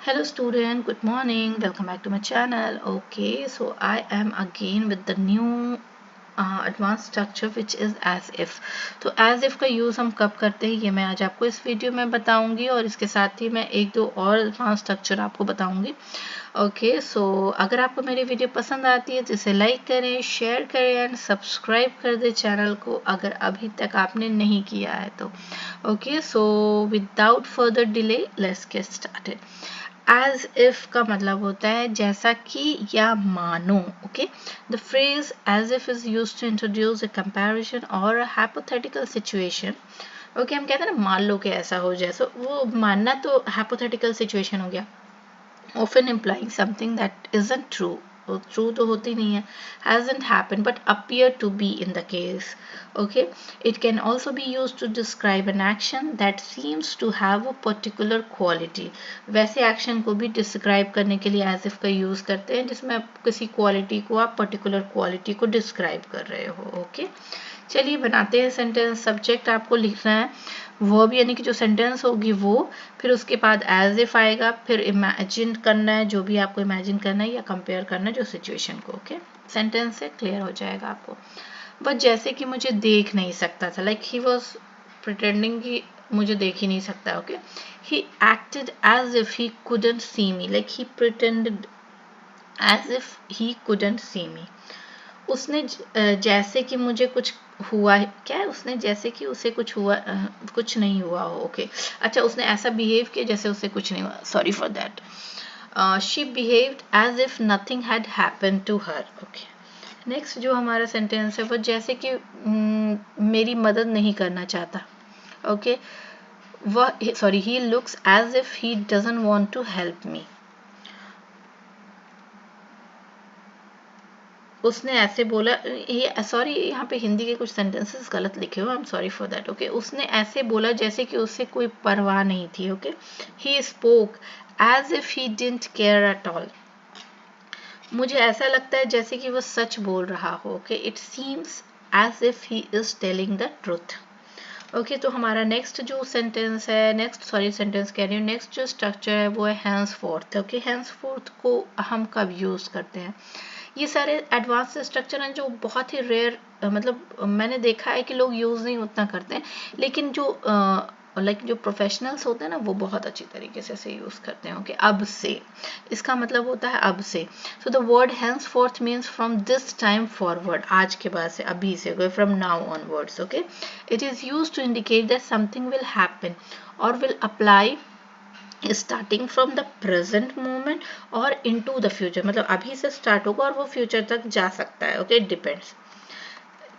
Hello student, good morning. Welcome back to my channel. Okay, so I am again with the new advanced structure which is as if. तो as if का use हम कब करते हैं ये मैं आज आपको इस वीडियो में बताऊंगी और इसके साथ ही मैं एक दो और एडवांस स्ट्रक्चर आपको बताऊंगी. ओके सो अगर आपको मेरी वीडियो पसंद आती है तो इसे लाइक करें, शेयर करें एंड सब्सक्राइब कर दें चैनल को अगर अभी तक आपने नहीं किया है तो. Okay so without further delay let's get started. As if का मतलब होता है जैसा कि या मानो. Okay the phrase as if is used to introduce a comparison और अ हाइपोथेटिकल सिचुएशन. ओके हम कहते हैं ना मान लो कि ऐसा हो जाए, सो वो मानना तो हाइपोथेटिकल सिचुएशन हो गया, often implying something that isn't true. True तो होती नहीं है, hasn't happened but appear to be in the case. Okay, it can also be used to describe an action that seems to have a particular quality. वैसे action को भी describe करने के लिए as if का use करते हैं जिसमें आप किसी quality को आप particular quality को describe कर रहे हो. Okay, चलिए बनाते हैं सेंटेंस. सब्जेक्ट आपको लिखना है वर्ब यानी कि जो सेंटेंस होगी वो, फिर उसके बाद एज इफ आएगा, फिर इमेजिन करना है जो भी आपको इमेजिन करना है या कंपेयर करना है जो सिचुएशन को. ओके सेंटेंस से क्लियर हो जाएगा आपको. बट जैसे कि मुझे देख नहीं सकता था, लाइक ही वॉज प्रिटेंडिंग कि मुझे देख ही नहीं सकता. Okay he acted as if he couldn't see me, like he pretended as if he couldn't see me. उसने जैसे कि मुझे कुछ हुआ है, क्या है, उसने जैसे कि उसे कुछ हुआ, कुछ नहीं हुआ हो. ओके अच्छा उसने ऐसा बिहेव किया जैसे उसे कुछ नहीं हुआ. Sorry for that. She behaved as if nothing had happened to her. Okay next जो हमारा सेंटेंस है वो जैसे कि मेरी मदद नहीं करना चाहता. ओके वह sorry he looks as if he doesn't want to help me. उसने ऐसे बोला, ये सॉरी यहाँ पे हिंदी के कुछ सेंटेंसेस गलत लिखे हो, I am sorry for that. Okay उसने ऐसे बोला जैसे कि उससे कोई परवाह नहीं थी. Okay he spoke as if he didn't care at all. मुझे ऐसा लगता है जैसे कि वो सच बोल रहा हो. Okay it seems as if he is telling the truth. Okay तो हमारा नेक्स्ट जो सेंटेंस है, नेक्स्ट सॉरी सेंटेंस कह रही हूँ, नेक्स्ट जो स्ट्रक्चर है वो है henceforth. Okay henceforth को हम कब यूज करते हैं? ये सारे एडवांस स्ट्रक्चर हैं जो बहुत ही रेयर, मतलब मैंने देखा है कि लोग यूज़ नहीं उतना करते हैं, लेकिन जो लाइक जो प्रोफेशनल्स होते हैं ना वो बहुत अच्छी तरीके से इसे यूज़ करते हैं. ओके अब से इसका मतलब होता है अब से. So the word henceforth means from this time forward, आज के बाद से, अभी से, from now onwards. Okay it is use to indicate that something will happen or will apply starting from the present moment और into the future, मतलब अभी से स्टार्ट होगा और वो फ्यूचर तक जा सकता है. Okay depends.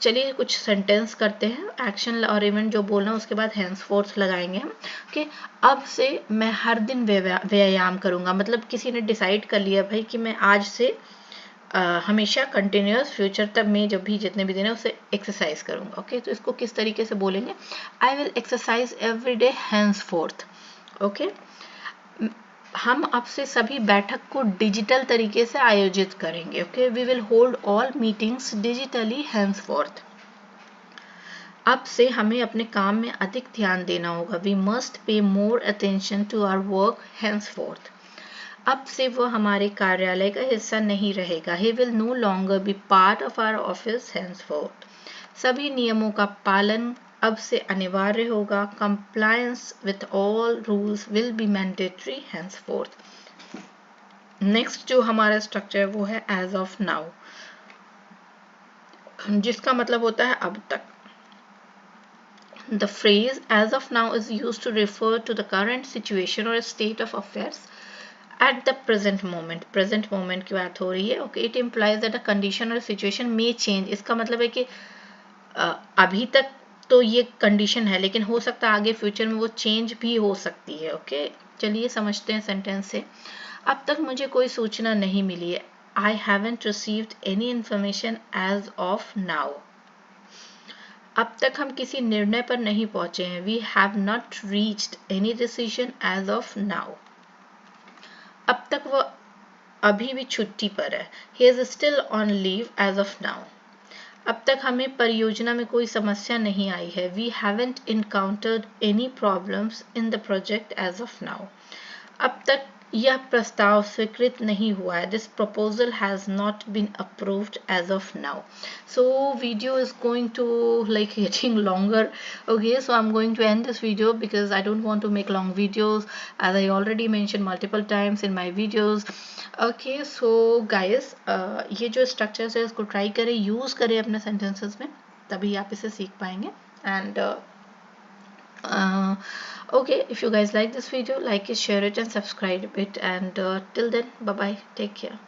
चलिए कुछ सेंटेंस करते हैं, एक्शन और इवेंट जो बोलना है उसके बाद हैंस फोर्थ लगाएंगे हम. ओके अब से मैं हर दिन व्यायाम करूंगा, मतलब किसी ने डिसाइड कर लिया भाई कि मैं आज से हमेशा कंटिन्यूस फ्यूचर तक में जब भी जितने भी दिन है उससे एक्सरसाइज करूंगा. ओके तो इसको किस तरीके से बोलेंगे? I will exercise every day henceforth. Okay हम अब से सभी बैठक को डिजिटल तरीके से आयोजित करेंगे. Okay we will hold all meetings digitally henceforth. अब से हमें अपने काम में अधिक ध्यान देना होगा. We must pay more attention to our work henceforth. अब से वह हमारे कार्यालय का हिस्सा नहीं रहेगा. He will no longer be part of our office henceforth. सभी नियमों का पालन अब से अनिवार्य होगा. Compliance with all rules will be mandatory henceforth. Next जो हमारा स्ट्रक्चर है वो है एज ऑफ नाउ, जिसका मतलब होता है अब तक. The phrase as of now is use to refer to the current situation or state of affairs at the present moment. Present moment की बात हो रही है. Okay it implies that a condition or situation may change. इसका मतलब है कि अभी तक तो ये कंडीशन है लेकिन हो सकता है आगे फ्यूचर में वो चेंज भी हो सकती है. ओके चलिए समझते हैं सेंटेंस से. अब तक मुझे कोई सूचना नहीं मिली है. I haven't received any information as of now. अब तक हम किसी निर्णय पर नहीं पहुंचे हैं. We have not reached any decision as of now. अब तक वह अभी भी छुट्टी पर है. He is still on leave as of now. अब तक हमें परियोजना में कोई समस्या नहीं आई है. We haven't encountered any problems in the project as of now. अब तक यह प्रस्ताव स्वीकृत नहीं हुआ है. This proposal has not been approved as of now. So video is going to like getting longer. Okay, so I'm going to end this video because I don't want to make long videos, as I already mentioned multiple times in my videos. Okay, so guys, ये जो structures है इसको try करें, use करें अपने sentences में, तभी आप इसे सीख पाएंगे. And okay, if you guys like this video, like it, share it and subscribe it. And till then, bye bye, take care.